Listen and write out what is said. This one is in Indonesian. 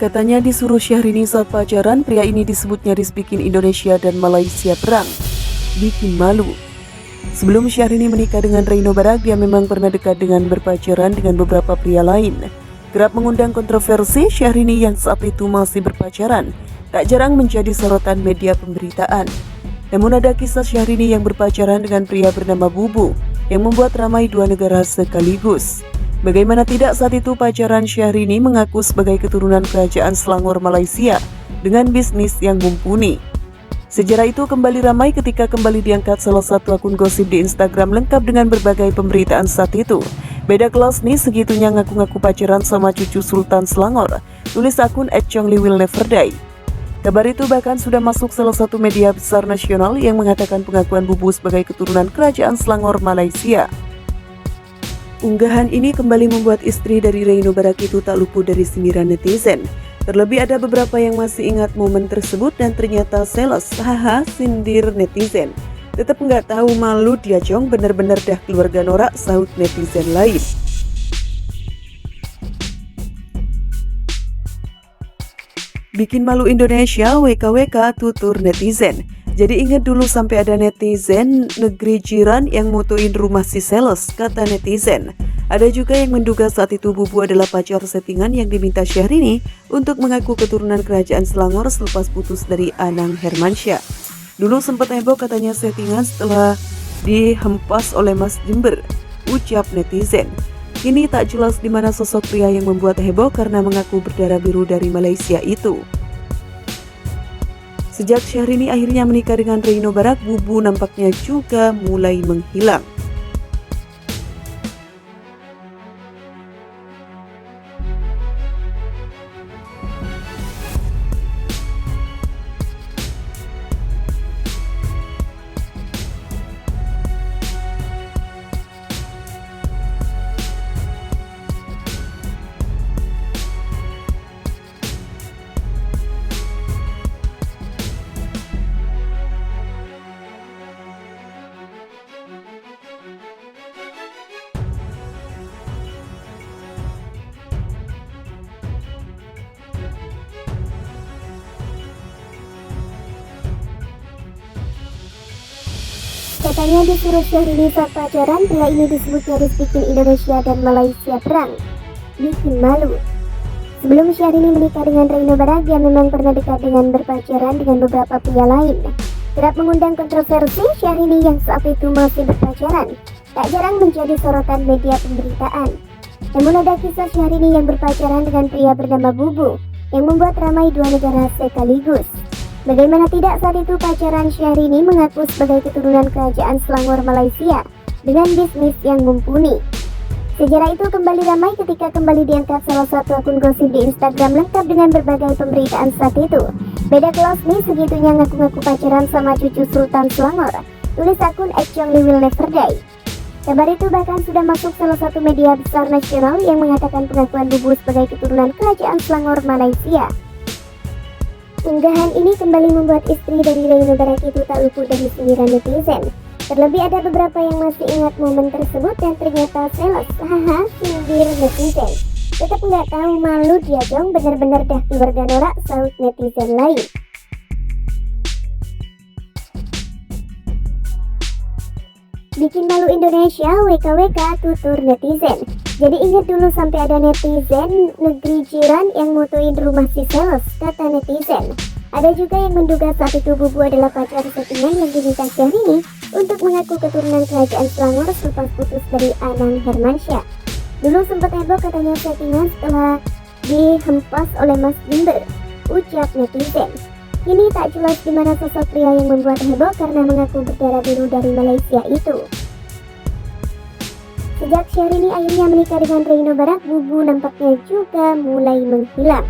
Katanya disuruh Syahrini saat pacaran, pria ini disebut nyaris bikin Indonesia dan Malaysia perang. Bikin malu. Sebelum Syahrini menikah dengan Reino Barak, dia memang pernah dekat dengan berpacaran dengan beberapa pria lain. Kerap mengundang kontroversi, Syahrini yang saat itu masih berpacaran tak jarang menjadi sorotan media pemberitaan. Namun ada kisah Syahrini yang berpacaran dengan pria bernama Bubu yang membuat ramai dua negara sekaligus. Bagaimana tidak, saat itu pacaran Syahrini mengaku sebagai keturunan kerajaan Selangor Malaysia dengan bisnis yang mumpuni. Sejarah itu kembali ramai ketika kembali diangkat salah satu akun gosip di Instagram lengkap dengan berbagai pemberitaan saat itu. Beda kelas nih, segitunya ngaku-ngaku pacaran sama cucu Sultan Selangor, tulis akun @chonglywillneverdie. Kabar itu bahkan sudah masuk salah satu media besar nasional yang mengatakan pengakuan Bubu sebagai keturunan kerajaan Selangor Malaysia. Unggahan ini kembali membuat istri dari Reino Barak itu tak luput dari sindiran netizen. Terlebih ada beberapa yang masih ingat momen tersebut dan ternyata sales, haha, sindir netizen. Tetap nggak tahu malu dia Jong, bener-bener dah keluarga norak, sahut netizen lain. Bikin malu Indonesia, WKWK tutur netizen. Jadi ingat dulu sampai ada netizen negeri jiran yang mutuin rumah si sales, kata netizen. Ada juga yang menduga saat itu Bubu adalah pacar settingan yang diminta Syahrini untuk mengaku keturunan kerajaan Selangor selepas putus dari Anang Hermansyah. Dulu sempat heboh katanya settingan setelah dihempas oleh Mas Jember, ucap netizen. Kini tak jelas di mana sosok pria yang membuat heboh karena mengaku berdarah biru dari Malaysia itu. Sejak Syahrini akhirnya menikah dengan Reino Barak, Bubu nampaknya juga mulai menghilang. Katanya disuruh Syahrini saat pacaran, pria ini disebut nyaris bikin Indonesia dan Malaysia perang. Bikin malu. Sebelum Syahrini menikah dengan Reino Barak, dia memang pernah dekat dengan berpacaran dengan beberapa pria lain. Kerap mengundang kontroversi, Syahrini yang saat itu masih berpacaran tak jarang menjadi sorotan media pemberitaan. Namun ada kisah Syahrini yang berpacaran dengan pria bernama Bubu yang membuat ramai dua negara sekaligus. Bagaimana tidak, saat itu pacaran Syahrini mengaku sebagai keturunan kerajaan Selangor Malaysia dengan bisnis yang mumpuni. Sejarah itu kembali ramai ketika kembali diangkat salah satu akun gosip di Instagram lengkap dengan berbagai pemberitaan saat itu. Beda kelas nih, segitunya ngaku-ngaku pacaran sama cucu Sultan Selangor, tulis akun @chonglywillneverdie. Kabar itu bahkan sudah masuk salah satu media besar nasional yang mengatakan pengakuan Bubu sebagai keturunan kerajaan Selangor Malaysia. Unggahan ini kembali membuat istri dari Reino Barak itu tak luput dari sindiran netizen. Terlebih ada beberapa yang masih ingat momen tersebut dan ternyata sales, haha, sindir netizen. Tetap nggak tahu malu dia Jong, bener-bener dah keluarga norak, sahut netizen lain. Bikin malu Indonesia, WKWK tutur netizen. Jadi ingat dulu sampai ada netizen negeri jiran yang mutuin rumah si sales, kata netizen. Ada juga yang menduga saat itu Bubu adalah pacar settingan yang diminta Syahrini untuk mengaku keturunan kerajaan Selangor selepas putus dari Anang Hermansyah. Dulu sempat heboh katanya settingan setelah dihempas oleh Mas Jember, ucap netizen. Kini tak jelas di mana sosok pria yang membuat heboh karena mengaku berdarah biru dari Malaysia itu. Sejak Syahrini akhirnya menikah dengan Reino Barak, Bubu nampaknya juga mulai menghilang.